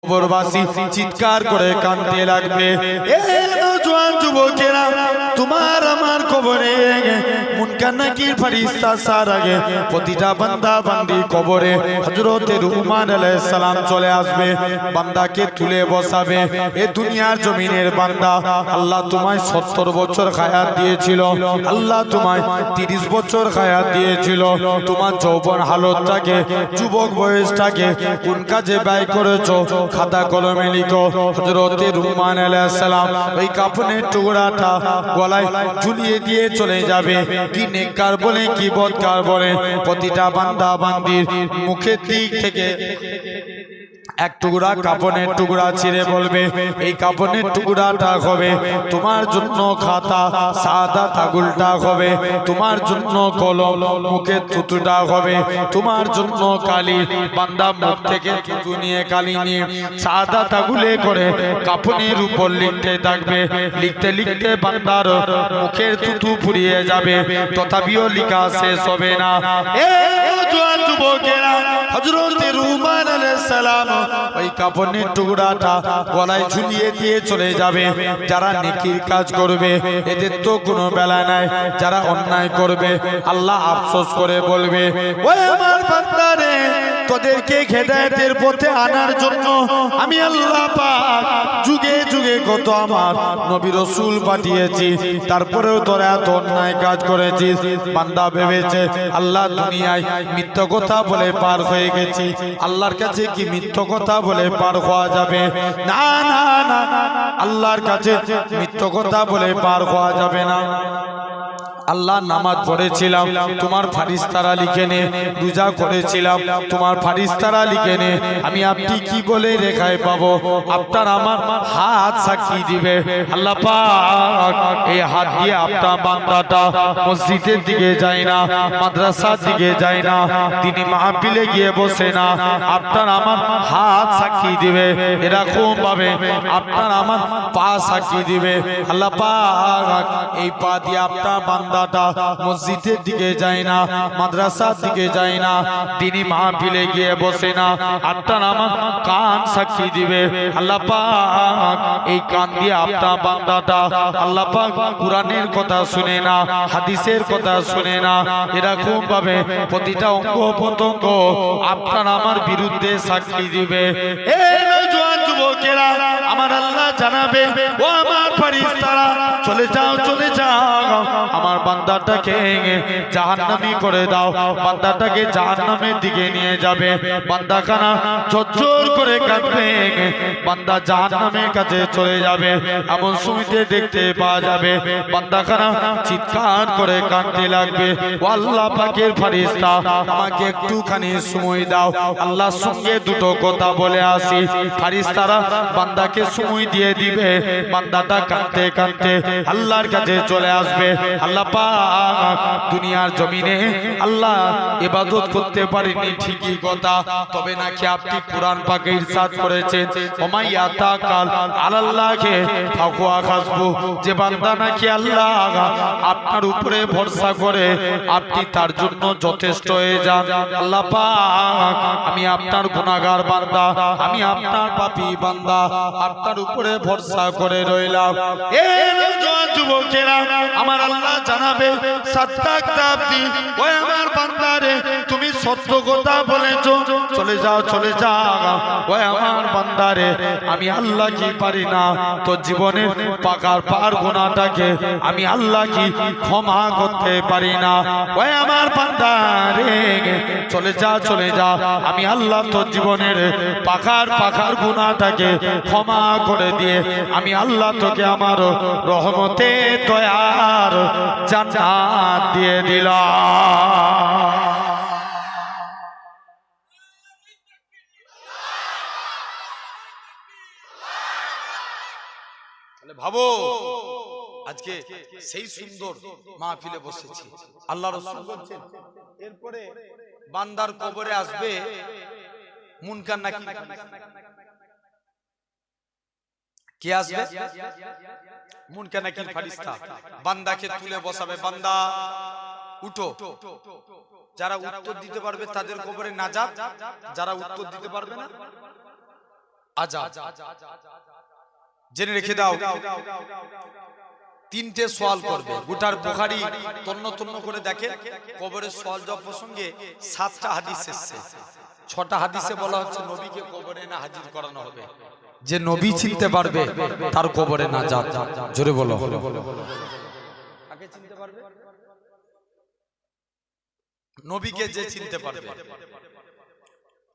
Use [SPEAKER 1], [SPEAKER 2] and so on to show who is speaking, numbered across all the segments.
[SPEAKER 1] কবরবাসী চিৎকার করে কাঁদতে লাগবে। জোয়ান যুবকেরা, তোমার আমার কবরে মুনকার নাকির ফেরেশতা আসার আগে প্রতিটা বান্দা বান্দি কবরে হযরতে রুহমান আলাইহিস সালাম চলে আসবে, বান্দাকে তুলে বসাবে। এ দুনিয়ার জমিনের বান্দা, আল্লাহ তোমায় 70 বছর হায়াত দিয়েছিল, আল্লাহ তোমায় 30 বছর হায়াত দিয়েছিল। তোমার যৌবন হালতটাকে, যুবক বয়সটাকে কোন কাজে ব্যয় করেছো? খাতা কলমে লিখো। হযরতে রুহমান আলাইহিস সালাম ওই কাফনের টুকরাটা গলায় ঝুলিয়ে দিয়ে চলে যাবে। কি নেককার বলে, কি বদকার বলে, প্রতিটা বান্দা বান্দির মুখের দিক থেকে এক টুকরা কাপনের টুকরা ছিঁড়ে বলবে, এই কাপনের টুকরাটা হবে তোমার জন্য খাতা, সাদা তাগুলটা হবে তোমার জন্য কলম, মুখের থুতুটা হবে তোমার জন্য কালি। বান্দা মুখ থেকে থুতু নিয়ে কালি নিয়ে সাদা তাগুলে করে কাপনের উপর লিখতে থাকবে। লিখতে লিখতে বান্দার মুখের থুতু ফুরিয়ে যাবে, তথাপিও লেখা শেষ হবে না। জোয়ান যুবকেরা, হযরতে রুহমান আলাইহিস সালাম ওই কাপনের টুকরাটা গলায় ঝুলিয়ে দিয়ে চলে যাবে। যারা নেকির কাজ করবে এদের তো কোনো বেলা নাই, যারা অন্যায় করবে আল্লাহ আফসোস করে বলবে, ওই আমার বান্দারে, তোদেরকে হেদায়েতের পথে আনার জন্য আমি আল্লাহ পাক যুগে যুগে কত আমার নবী রাসূল পাঠিয়েছি, তারপরেও তোরা এত অন্যায় কাজ করেছিস। বান্দা ভেবেছে আল্লাহ দুনিয়ায় মিথ্যা কথা বলে পার হয়ে গেছি, আল্লাহর কাছে কি মিথ্যা কথা বলে পার হওয়া যাবে? না না না, আল্লাহর কাছে মিথ্যা কথা বলে পার হওয়া যাবে না। আল্লাহ নামাজ পড়েছিলাম, তোমার ফারিস্তারা লিখে নে। রোজা করেছিলাম, তোমার ফারিস্তারা লিখে নে। আমি আপনি কি বলে রেখায় পাবো? আপনার আমার হাত সাক্ষী দিবে। আল্লাহ পাক এই হাত দিয়ে আপনার বান্দাটা মসজিদের দিকে যায় না, মাদ্রাসার দিকে যায় না, তিনি মাহফিলে গিয়ে বসে না, আপনার আমার হাত সাক্ষী দিবে। এরকম ভাবে আপনার আমার পা সাক্ষী দিবে। আল্লাহ পাক এই পা দিয়ে আপনার বান্দা মসজিদের দিকে যায় না, মাদ্রাসার দিকে যায় না, তিনি মাহফিলে গিয়ে বসে না, আপনার আমার কান সাক্ষী দিবে। আল্লাহ পাক এই কান দিয়ে আপনার বান্দাটা আল্লাহ পাক কুরআনের কথা শুনে না, হাদিসের কথা শুনে না, এরকম ভাবে প্রতিটা অঙ্গ প্রত্যঙ্গ আপনার আমার বিরুদ্ধে সাক্ষী দিবে। এই নওজোয়ান যুবকেরা, আমার আল্লাহ জানাবে, ও আমার ফেরেশতারা, চলে যাও চলে যাও, আমার বান্দাটাকে জাহান্নামী করে দাও। বান্দাটাকে জাহান্নামের দিকে নিয়ে যাবে। বান্দাখানা ঝরঝর করে কাঁদবে, বান্দা জাহান্নামের কাছে চলে যাবে। এমন সময়তে দেখতে পাওয়া যাবে বান্দাখানা চিৎকার করে কাঁদতে লাগবে, ও আল্লাহ পাকের ফেরেশতা, আমাকে একটুখানি সময় দাও, আল্লাহর সঙ্গে দুটো কথা বলে আসি। ফেরেশতারা বান্দাকে সময় দিয়ে দিবে। বান্দাটা কাঁদতে কাঁদতে আল্লাহর কাছে চলে আসবে। আল্লাহ পাক দুনিয়ার জমিনে আল্লাহ ইবাদত করতে পারেনি ঠিকই কথা, তবে নাকি আপনি কোরআন পাকে ইরশাদ করেছেন, ওমাইয়া তাকাল আলাল্লাহে ফাকুয়া খাসবু, যে বান্দা নাকি আল্লাহ আপনার উপরে ভরসা করে আপনি তার জন্য যথেষ্ট হয়ে যান। আল্লাহ পাক আমি আপনার গুনাহগার বান্দা, আমি আপনার পাপী বান্দা, আপনার উপরে ভরসা করে রইলাম। এই নওজোয়ান যুবকেরা, আমার আল্লাহ জানাবে, সাত্তাকতাবদি, ওই আমার বান্দারে, তুমি সত্য কথা বলেছো, চলে যাও চলে যাও। ওই আমার বান্দারে, আমি আল্লাহ কি পারি না তো জীবনের পাকার পার গুনাহটাকে আমি আল্লাহ কি ক্ষমা করতে পারি না? ওই আমার বান্দারে, চলে যা চলে যা, আমি আল্লাহ তো জীবনের পাকার পাকার গুনাহটাকে ক্ষমা করে দিয়ে আমি আল্লাহ তোকে আমার রহমতে দয়ার জান্নাত দিয়ে দিলাম। ভাবো, আজকে সেই সুন্দর মাহফিলে বসেছি, আল্লাহ রাসূল বলছেন, এরপরে বান্দার কবরে আসবে মুনকার নাকির। কে আসবে? মুনকার নাকির ফেরেশতা বান্দাকে তুলে বসাবে, বান্দা উঠো। যারা উত্তর দিতে পারবে তাদের কবরে নাজাত, যারা উত্তর দিতে পারবে না আজাব। জেনে রেখে দাও, তিনটে সওয়াল করবে। গোটার বুখারী তন্ন তন্ন করে দেখেন, কবরের সওয়াল জবাব প্রসঙ্গে 7টা হাদিস এসেছে। 6টা হাদিসে বলা হচ্ছে নবীকে কবরে না হাজির করানো হবে। যে নবী চিনতে পারবে তার কবরে না যাক। জোরে বলো। কাকে চিনতে পারবে? নবীকে যে চিনতে পারবে।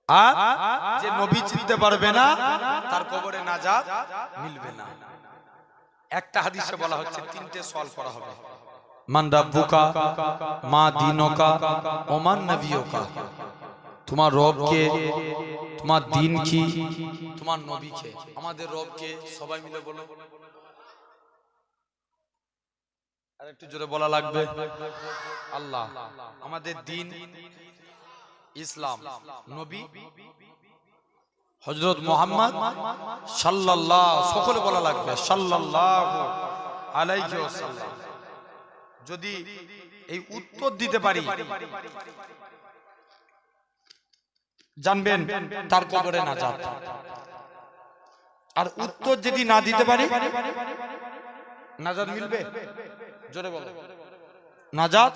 [SPEAKER 1] আর যে নবী চিনতে পারবে না তার কবরে নাজাত মিলবে না। একটা হাদিসে বলা হচ্ছে তিনটে সওয়াল করা হবে। মান রাব্বুকা, মা দীনুকা, ওমান নবিয়ুকা। তোমার রব কে, তোমার দিন কি, তোমার নবী কে। আমাদের রব কে সবাই মিলে বলো। আর একটু জোরে বলা লাগবে। আল্লাহ। আমাদের দিন ইসলাম, নবী হযরত মুহাম্মদ সাল্লাল্লাহু, সকলে বলা লাগবে সাল্লাল্লাহু আলাইহি ওয়াসাল্লাম। যদি এই উত্তর দিতে পারি জানবেন তার কবরে নাজাত। আর উত্তর যদি না দিতে পারি নাজাত মিলবে? জোরে বলো। নাজাত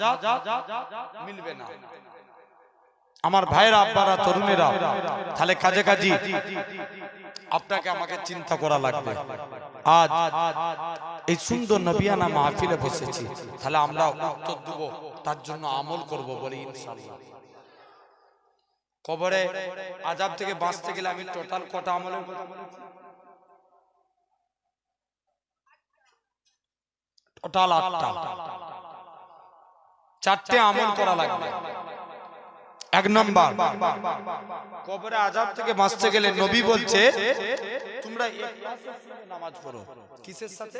[SPEAKER 1] মিলবে না। আমার ভাইরা, আব্বারা, তরুণেরা, তাহলে কাজে কাজী আপনাকে আমাকে চিন্তা করা লাগবে। আজ এই সুন্দর নবিয়ানা মাহফিলে বসেছি, তাহলে আমরা উত্তর দেব, তার জন্য আমল করব বলি ইনশাআল্লাহ। কবরে আযাব থেকে বাঁচতে গেলে আমি টোটাল কটা আমলের কথা বলেছি? টোটাল 8টা। 4টে আমল করা লাগবে। 1 নম্বর, কবরে আযাব থেকে বাঁচতে গেলে নবী বলছে তোমরা ইখলাসের সঙ্গে নামাজ পড়ো। কিসের সাথে?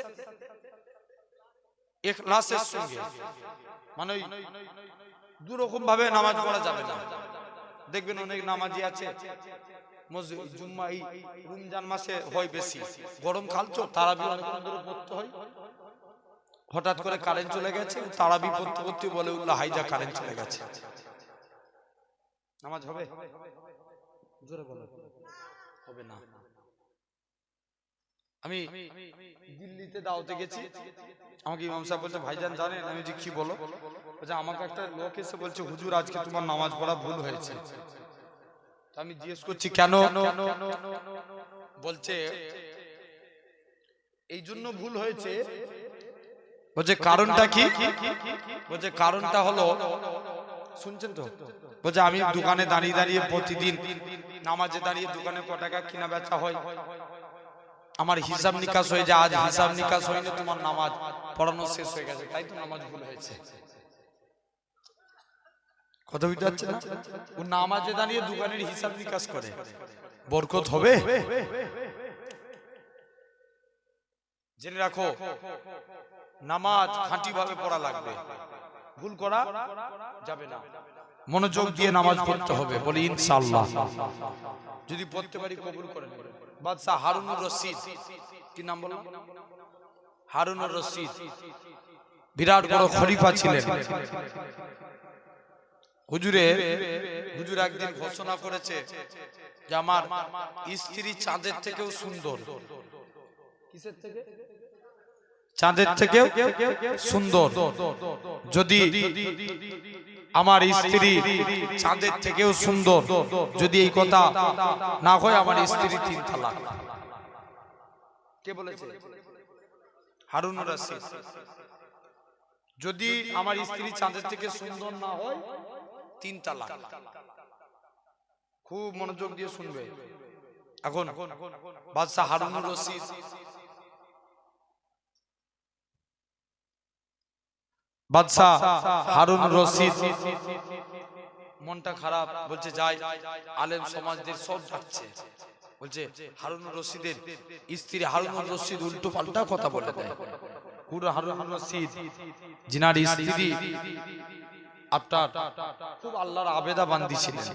[SPEAKER 1] ইখলাসের সঙ্গে। মানে দু রকম ভাবে নামাজ পড়া যাবে না। দেখবেন অনেক নামাজি আছে মসজিদ জুম্মা এই রমজান মাসে হয় বেশি, গরমকাল তো তারাবি অনেক দূরে পড়তে হয়। হঠাৎ করে কারেন্ট চলে গেছে, তারাবি পড়তে পড়তে বলে উল্লাহ হাইজা কারেন্ট চলে গেছে। নামাজ হবে? জোরে বলো। হবে না। আমি দিল্লিতে দাওয়াতে গেছি, আমাকে ইমাম সাহেব বলছে ভাইজান জানেন? আমি যে কি বলো? বলছে আমাকে একটা লোক এসে বলছে হুজুর আজকে তোমার নামাজ পড়া ভুল হয়েছে। আমি জিজ্ঞেস করছি কেন? বলছে এই জন্য ভুল হয়েছে। বলছে কারণটা কি? বলছে কারণটা হলো, শুনছেন তো? বলছে আমি দোকানে দাঁড়িয়ে দাঁড়িয়ে প্রতিদিন নামাজে দাঁড়িয়ে দোকানে ক টাকা কিনা বেচা হয়, আমার হিসাব নিকাশ হয়ে যায়। আজ হিসাব নিকাশ হয়নি, তোমার নামাজ পড়ানো শেষ হয়ে গেছে, তাই তো নামাজ ভুল হয়েছে। কথা বুঝতে পারছেন না? ও নামাজে দাঁড়িয়ে দোকানের হিসাব নিকাশ করে, বরকত হবে? জেনে রাখো, নামাজ খাঁটি ভাবে পড়া লাগবে, ভুল করা যাবে না। মনোযোগ দিয়ে নামাজ পড়তে হবে বলি ইনশাআল্লাহ। যদি পড়তে পারি কবুল করে নেবেন। বাদশা হারুনুর রশিদ, কি নাম বললাম? হারুনুর রশিদ বিরাট বড় খলিফা ছিলেন। হুজুর একদিন ঘোষণা করেছে যে আমার স্ত্রী চাঁদের থেকেও সুন্দর। কিসের থেকে? চাঁদের থেকেও সুন্দর। যদি আমার স্ত্রী চাঁদের থেকেও সুন্দর, যদি এই কথা না হয় আমার স্ত্রী 3 তালাক। কে বলেছে? হারুনুর রশিদ। যদি আমার স্ত্রী চাঁদের থেকে সুন্দর না হয় 3 তালাক। খুব মনোযোগ দিয়ে শুনবে। এখন বাদশা হারুনুর রশিদ মনটা খারাপ, বলছে যাই আলেম সমাজদের সব ডাকছে, বলছে হারুনুর রশিদের স্ত্রী হারুনুর রশিদ উল্টো পাল্টা কথা বলে দেয়। হারুনুর রশিদ জিনার স্ত্রী আপনার খুব আল্লাহর আবেদা বান্দি ছিলেন,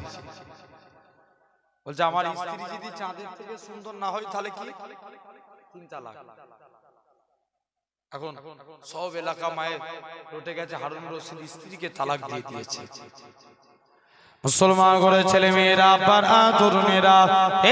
[SPEAKER 1] বলছে আমার স্ত্রী যদি চাঁদের থেকে সুন্দর না হয় তাহলে কি 3 তালাক। এখন সব এলাকা মায়ের রটে গেছে হারুনুর রশিদ স্ত্রীকে তালাক দিয়ে দিয়েছে। মুসলমান করে ছেলে মেয়েরা আব্বারা তরুণেরা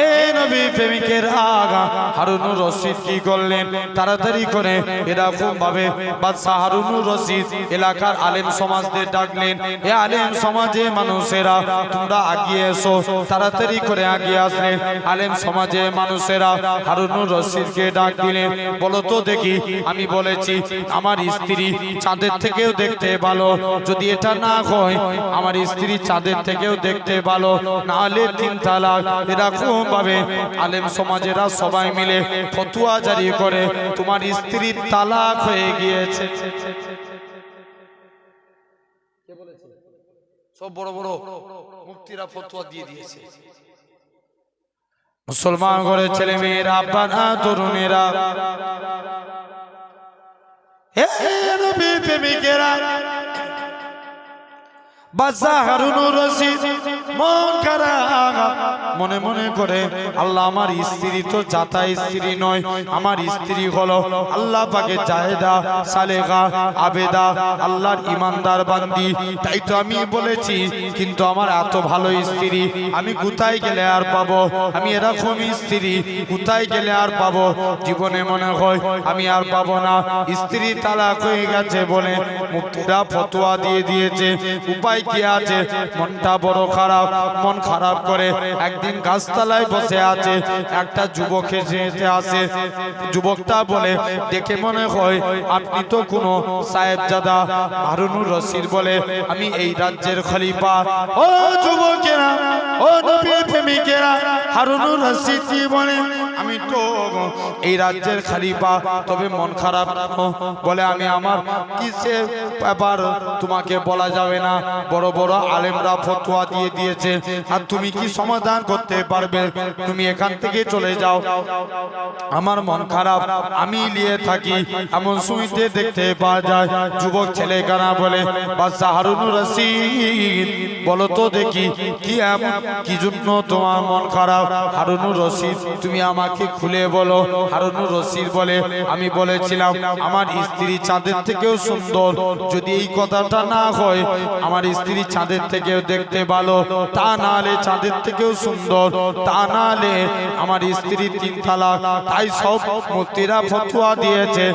[SPEAKER 1] এ নবী প্রেমিকের আগা হারুনুর রশিদ কি করলেন তাড়াতাড়ি করে এরকম ভাবে বাদশা হারুনুর রশিদ এলাকার আলেম সমাজদের ডাকলেন এ আলেম সমাজে মানুষেরা তোমরা আগিয়ে এসো তাড়াতাড়ি করে আগিয়ে আসলেন আলেম সমাজে মানুষেরা হারুনুর রশিদকে ডাক দিলেন বলো তো দেখি আমি বলেছি আমার স্ত্রী চাঁদের থেকেও দেখতে ভালো যদি এটা না হয় আমার স্ত্রী চাঁদের থেকে কেউ দেখতে ভালো না হলে 3 তালাক এরকম ভাবে আলেম সমাজেরা সবাই মিলে ফতোয়া জারি করে তোমার স্ত্রীর তালাক হয়ে গিয়েছে কে বলেছে সব বড় বড় মুফতিরা ফতোয়া দিয়ে দিয়েছে মুসলমান ঘরে ছেলে মেয়েরা আব্বারা তরুণেরা হে নবী প্রেমিকেরা বাদশা হারুনুর রশিদ মন খারাপ মনে মনে করে আল্লাহ আমার স্ত্রী তো জাতা স্ত্রী নয় আমার স্ত্রী হলো আল্লাহ পাকের জাহেদা সালেহা আবেদা আল্লাহর ইমানদার বান্দি তাই তো আমি বলেছি কিন্তু আমার এত ভালো স্ত্রী আমি কোথায় গেলে আর পাবো আমি এরকম স্ত্রী কোথায় গেলে আর পাবো জীবনে মনে হয় আমি আর পাবো না স্ত্রী তালাক হয়ে গেছে বলে মুফতিরা ফতোয়া দিয়ে দিয়েছে উপায় কি আছে মনটা বড় খারাপ মন খারাপ করে একদিন গাছতলায় বসে আছে একটা যুবক এসে আসে যুবকটা বলে দেখে মনে হয় আপনি তো কোনো সাহেবজাদা হারুনুর রশিদ বলে আমি এই রাজ্যের খলিফা ও যুবকেরা ও নবীর প্রেমিকেরা হারুনুর রশিদ কি বলে আমি তো এই রাজ্যের খলিফা তবে মন খারাপ বলে আমি আমার কিসে ব্যাপার তোমাকে বলা যাবে না বড় বড় আলেমরা ফতোয়া দিয়ে দিয়েছে আর তুমি কি সমাধান করতে পারবে তুমি এখান থেকে চলে যাও আমার মন খারাপ আমি নিয়ে থাকি এমন শুনতে দেখতে পাওয়া যায় যুবক ছেলে কানা বলে বাদশা হারুনুর রশিদ বলো তো দেখি কি এমন কি জন্য তোমার মন খারাপ হারুনুর রশিদ তুমি আমাকে খুলে বলো হারুনুর রশিদ বলে আমি বলেছিলাম আমার স্ত্রী চাঁদের থেকেও সুন্দর যদি এই কথাটা না হয় আমার স্ত্রী চাঁদের থেকেও দেখতে ভালো তা না হলে চাঁদের থেকেও সুন্দর তা না হলে আমার স্ত্রী 3 তালাক তাই সব মুফতিরা ফতোয়া দিয়েছে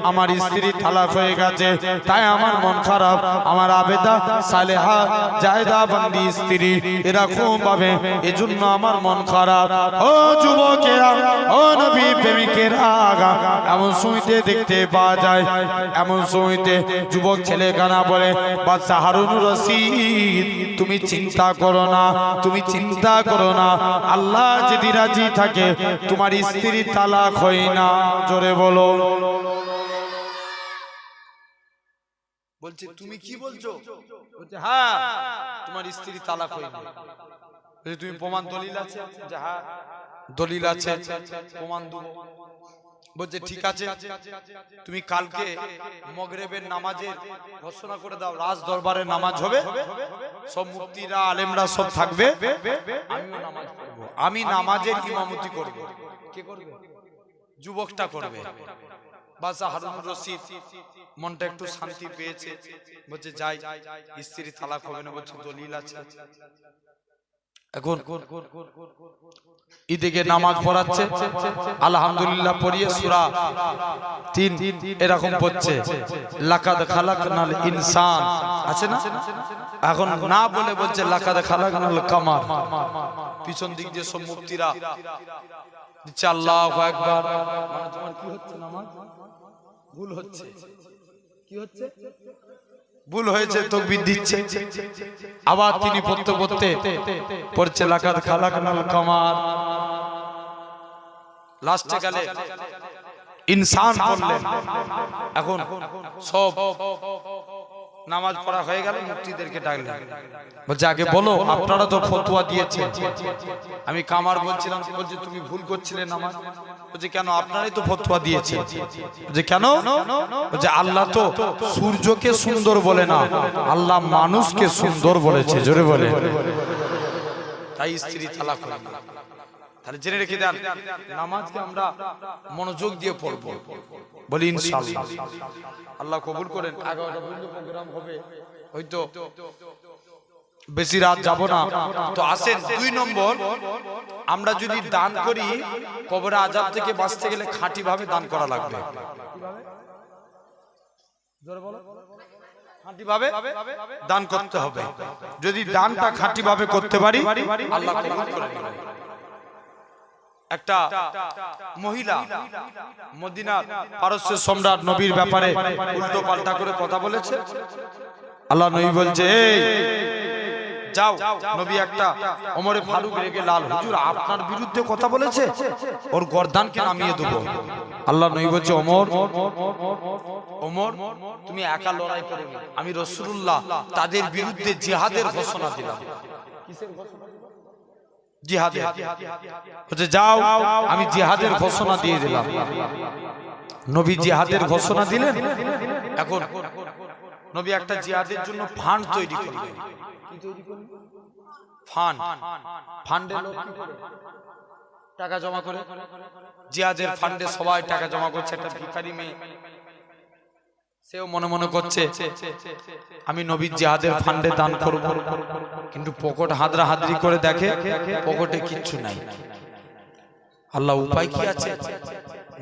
[SPEAKER 1] আমার স্ত্রী তালাক হয়ে গেছে তাই আমার মন খারাপ আমার আবেদা সালেহা জাহেদা বান্দি স্ত্রী এরকম ভাবে এজন্য আমার মন খারাপ ও যুবকেরা ও নবী প্রেমিকেরা এমন শুনতে দেখতে পাওয়া যায় এমন শুনতে যুবক ছেলে কানা বলে বাদশা হারুনুর রশিদ তুমি চিন্তা করো না তুমি চিন্তা করো না আল্লাহ যদি রাজি থাকে তোমার স্ত্রী তালাক হয় না জোরে বলো বলছে তুমি কি বলছো বলছে হ্যাঁ তোমার স্ত্রী তালাক হয় না তুমি প্রমাণ দলিল আছে যে হ্যাঁ দলিল আছে প্রমাণ দেব বলছে ঠিক আছে তুমি কালকে মাগরিবের নামাজে ঘোষণা করে দাও রাজ দরবারে নামাজ হবে সব মুফতিরা আলেমরা সব থাকবে আমিও নামাজ পড়ব আমি নামাজের ইমামতি করব কে করবে যুবকটা করবে বাদশা হারুনুর রশিদ মনটা একটু শান্তি পেয়েছে বলছে যাই স্ত্রী তালাক হবে না বলছে দলিল আছে এখন ঈদে নামাজ পড়াচ্ছে আলহামদুলিল্লাহ পড়িয়ে সূরা 3 এরকম পড়ছে লাকাদ খালাকনাল ইনসান আছে না এখন না বলে বলছে লাকাদ খালাকনাল কামার পিছন দিক দিয়ে সব মুফতিরা দিচ্ছে আল্লাহু আকবার মানে তোমার কি হচ্ছে নামাজ ভুল হচ্ছে কি হচ্ছে ভুল হয়েছে তাকবীর দিচ্ছে আবার তিনি পড়তে পড়তে পড়ছে লাকাদ খালাকনাল কামার লাস্টে গেলে ইনসান বললেন এখন সব নামাজ পড়া হয়ে গেল মুফতিদেরকে ডাকলেন বলছে আগে বলো আপনারা তো ফতোয়া দিয়েছেন আমি কামার বলছিলাম বলছে তুমি ভুল করছিলে নামাজ বলছে কেন আপনারাই তো ফতোয়া দিয়েছেন বলছে কেন বলছে আল্লাহ তো সূর্যকে সুন্দর বলে না আল্লাহ মানুষকে সুন্দর বলেছে জোরে বলে তাই স্ত্রী তালাক হয় না তাহলে জেনে রেখে দেন নামাজকে আমরা মনোযোগ দিয়ে পড়বো বলি ইনশাআল্লাহ আল্লাহ কবুল করেন 11টা পর্যন্ত প্রোগ্রাম হবে হয়তো বেশি রাত যাব না তো আসেন। 2 নম্বর, আমরা যদি দান করি কবরে আযাব থেকে বাঁচতে গেলে খাঁটি ভাবে দান করা লাগবে। খাঁটি ভাবে দান করতে হবে। যদি দানটা খাঁটি ভাবে করতে পারি আল্লাহ কবুল করে নেবেন। একটা মহিলা মদিনার পারস্যের সম্রাট নবীর ব্যাপারে উল্টো পাল্টা করে কথা বলেছে। আল্লাহ নবী বলছে, এই যাও, নবী একটা ওমরে ফারুক রেগে লাল, হুজুর আপনার বিরুদ্ধে কথা বলেছে, ওর গর্দানকে নামিয়ে দেবো। আল্লাহ নবী বলছে, ওমর ওমর তুমি একা লড়াই করো না, আমি রাসূলুল্লাহ তাদের বিরুদ্ধে জিহাদের ঘোষণা দিলাম। কিসের ঘোষণা? জিহাদের। বলছে যাও, আমি জিহাদের ঘোষণা দিয়ে দিলাম। নবী জিহাদের ঘোষণা দিলেন। এখন নবী একটা জিহাদের জন্য ফান্ড তৈরি করলেন। কি তৈরি করলেন? ফান্ড। ফান্ডে টাকা জমা করে, জিহাদের ফান্ডে সবাই টাকা জমা করছে। একটা ভিখারি মেয়ে, সেও মনে মনে করছে আমি নবীর জিহাদের ফান্ডে দান করব, কিন্তু পকেট হাদরা হাদরি করে দেখে পকেটে কিচ্ছু নাই। আল্লাহ উপায় কি আছে?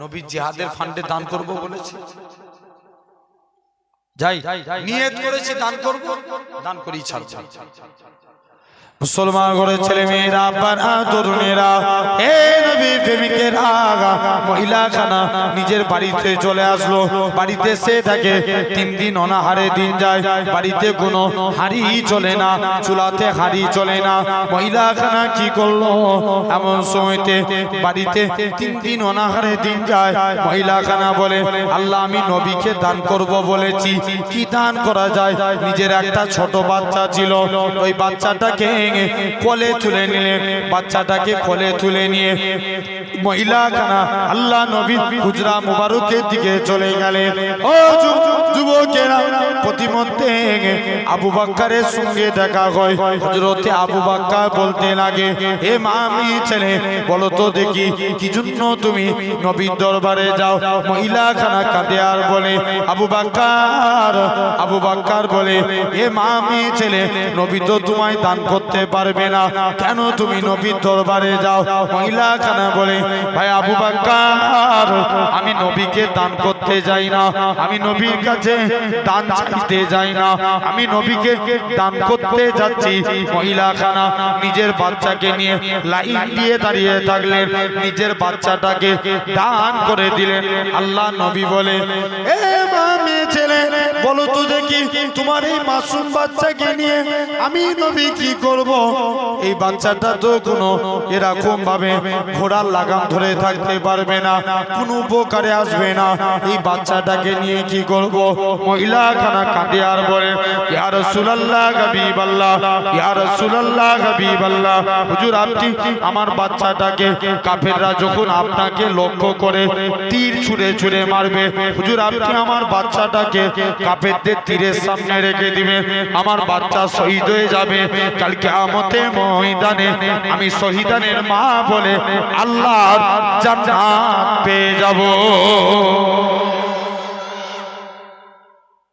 [SPEAKER 1] নবীর জিহাদের ফান্ডে দান করব বলেছে, যাই নিয়ত করেছি দান করব, দান করেই ছাড়ছি। মুসলমান ঘরের ছেলে মেয়েরা, আব্বারা, তরুণেরা, হে নবীর প্রেমিকেরা, মহিলা খানা নিজের বাড়িতে চলে আসলো। বাড়িতে সে থাকে 3 দিন অনাহারে দিন যায়। বাড়িতে কোনো হাঁড়ি চলে না, চুলাতে হাঁড়ি চলে না। মহিলা খানা কি করলো? এমন সময়তে বাড়িতে 3 দিন অনাহারে দিন যায়। মহিলা খানা বলে, আল্লাহ আমি নবীকে দান করব বলেছি, কি দান করা যায়? নিজের একটা ছোট বাচ্চা ছিল, ওই বাচ্চাটাকে কোলে তুলে নিলেন। বাচ্চাটাকে কোলে তুলে নিয়ে মহিলা খানা আল্লাহ নবী হুজরা মুবারকের দিকে চলে গেলেন। ও যুবকেরা, প্রতিমধ্যে আবু বকরের সঙ্গে দেখা হয়। হযরতে আবু বকর বলতে লাগে, হে মামি ছেলে, বলো তো দেখি কি জন্য তুমি নবীর দরবারে যাও? মহিলা খানা কাঁদে আর বলে, আবু বকর বলে, হে মামি ছেলে, নবী তো তোমায় দান করতে পারবে না, কেন তুমি নবীর দরবারে যাও? মহিলা খানা বলে, ভাই আবু বকর, আমি নবীকে দান করতে যাই না, আমি নবীর কাছে দান চাইতে যাই না, আমি নবীকে দান করতে যাচ্ছি। মহিলা খানা নিজের বাচ্চাকে নিয়ে লাইন দিয়ে দাঁড়িয়ে থাকলেন, নিজের বাচ্চাটাকে দান করে দিলেন। আল্লাহ নবী বলে, এ মামি ছেলে, বলো তো দেখি তোমার এই মাসুম বাচ্চাকে নিয়ে আমি নবী কি করব? এই বাচ্চাটা তো কোনো এরকম ভাবে ঘোড়ার লাগাম ধরে থাকতে পারবে না, কোনো উপকারে আসবে না, এই বাচ্চাটাকে নিয়ে কি করব? মহিলা খানা কাঁদে আর বলে, ইয়া রাসূলুল্লাহ হাবিবাল্লাহ, ইয়া রাসূলুল্লাহ হাবিবাল্লাহ, হুজুর আপনি আমার বাচ্চাটাকে, কাফেররা যখন আপনাকে লক্ষ্য করে তীর ছুঁড়ে ছুঁড়ে মারবে, হুজুর আপনি আমার বাচ্চাটাকে কাফেরদের তীরের সামনে রেখে দিবেন, আমার বাচ্চা শহীদ হয়ে যাবে, কাল কিয়ামতের ময়দানে আমি শহীদানের মা বলে আল্লাহর জান্নাত পেয়ে যাব।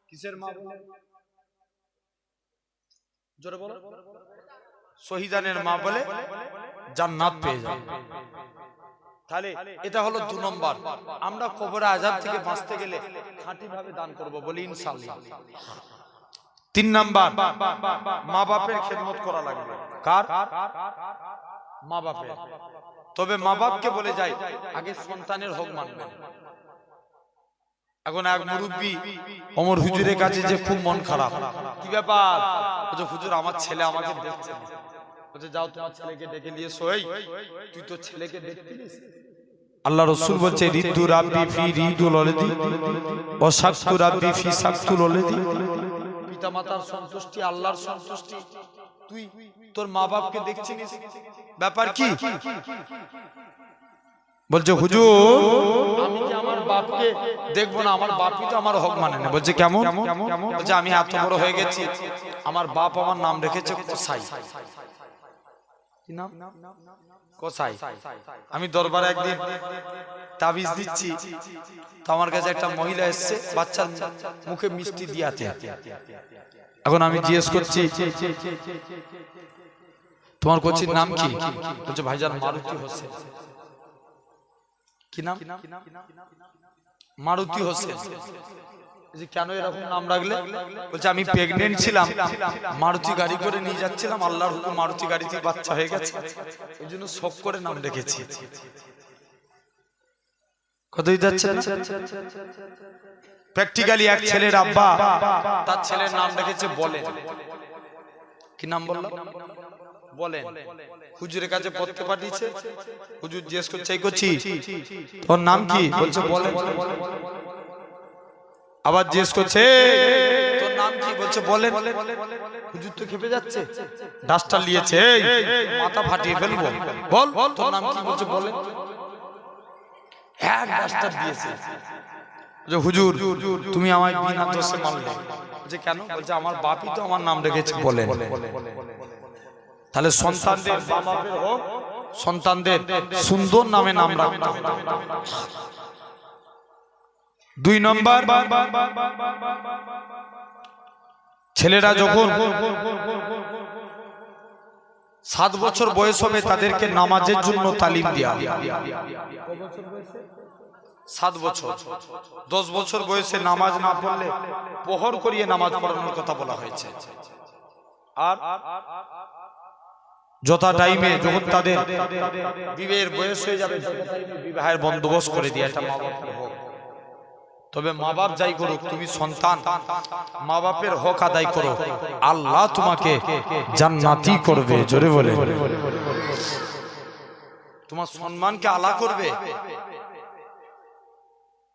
[SPEAKER 1] কিসের মা বলে? জোরে বলো। শহীদানের মা বলে জান্নাত পেয়ে যাব। তাহলে এটা হলো 2 নম্বর। আমরা কবরে আযাব থেকে বাঁচতে গেলে খাঁটি ভাবে দান করব বলি ইনশাআল্লাহ। 3 নাম্বার, মা বাপের খেদমত করা লাগবে। কার? মা বাপের। তবে মা বাপকে বলে যাই, আগে সন্তানের হক মানবেন। এখন এক মুরব্বি ওমর হুজুরের কাছে যে খুব মন খারাপ, কি ব্যাপার? বলছে হুজুর আমার ছেলে আমাকে দেখছে। বলছে যাও তোমার ছেলেকে ডেকে নিয়ে এসো। এই তুই তো ছেলেকে দেখতিস? আল্লাহ রাসূল বলছে, রিদু রাব্বি ফি রিদুল ওয়ালিদি ওয়া সাকতু রাব্বি ফি সাকতুল ওয়ালিদি। পিতামাতার সন্তুষ্টি আল্লাহর সন্তুষ্টি, তুই তোর মা বাপকে দেখছিস, ব্যাপার কি? বলছে হুজুর আমি কি আমার বাপকে দেখবো না? আমার বাপই তো আমার হক মানে না। বলছে কেমন? বলছে আমি এত বড় হয়ে গেছি, আমার বাপ আমার নাম রেখেছে কোসাই। কি নাম? কোসাই। আমি দরবারে একদিন তাবিজ দিচ্ছি, তো আমার কাছে একটা মহিলা এসেছে, বাচ্চার মুখে মিষ্টি দিয়াতে। এখন আমি জিজ্ঞেস করছি তোমার কোচির নাম কি? বলছে ভাইজান মারুতি হোসেন। কি নাম? মারুতি হোসেন। কেন এরকম নাম রাখলে? বলছে আমি প্রেগনেন্ট ছিলাম, মারুতি গাড়ি করে নিয়ে যাচ্ছিলাম, আল্লাহর হুকুম মারুতি গাড়িতে বাচ্চা হয়ে গেছে, ওই জন্য শখ করে নাম রেখেছি। কতই যাচ্ছে না? প্র্যাকটিক্যালি এক ছেলের আব্বা তার ছেলের নাম রেখেছে বলেন। কি নাম বললাম? বলেন। হুজুরের কাছে পড়তে পাঠিয়েছে, হুজুর জিজ্ঞেস করছে এই করছি তোর নাম কি? বলছে বলেন। আবার জিজ্ঞেস করছে তোর নাম কি? বলছে বলেন। হুজুর তো খেপে যাচ্ছে, ডাস্টার নিয়েছে, মাথা ফাটিয়ে ফেলবো, বল তোর নাম কি? বলছে বলেন। এক ডাস্টার দিয়েছে। যে হুজুর তুমি আমায় বিনা দোষে মারলে। যে কেন? বলছে আমার বাপই তো আমার নাম রেখেছে বলেন। তাহলে সন্তানদের বাবাদের হোক, সন্তানদের সুন্দর নামে নাম রাখতে হবে। 2 নম্বর, ছেলেরা যখন 7 বছর বয়স হবে তাদেরকে নামাজের জন্য তালিম দেয়া। 7 বছর। 10 বছর বয়সে নামাজ না পড়লে প্রহর করিয়ে নামাজ পড়ানোর কথা বলা হয়েছে। আর যথা টাইমে যখন তাদের বিবাহের বয়স হয়ে যাবে বিবাহের বন্দোবস্ত করে দিয়ে এটা মা বাপের হক। তবে মা বাপ যাই করুক, তুমি সন্তান মা বাপের হক আদায় করো, আল্লাহ তোমাকে জান্নাতি করবে। জোরে বলে তোমার সম্মানকে আলা করবে।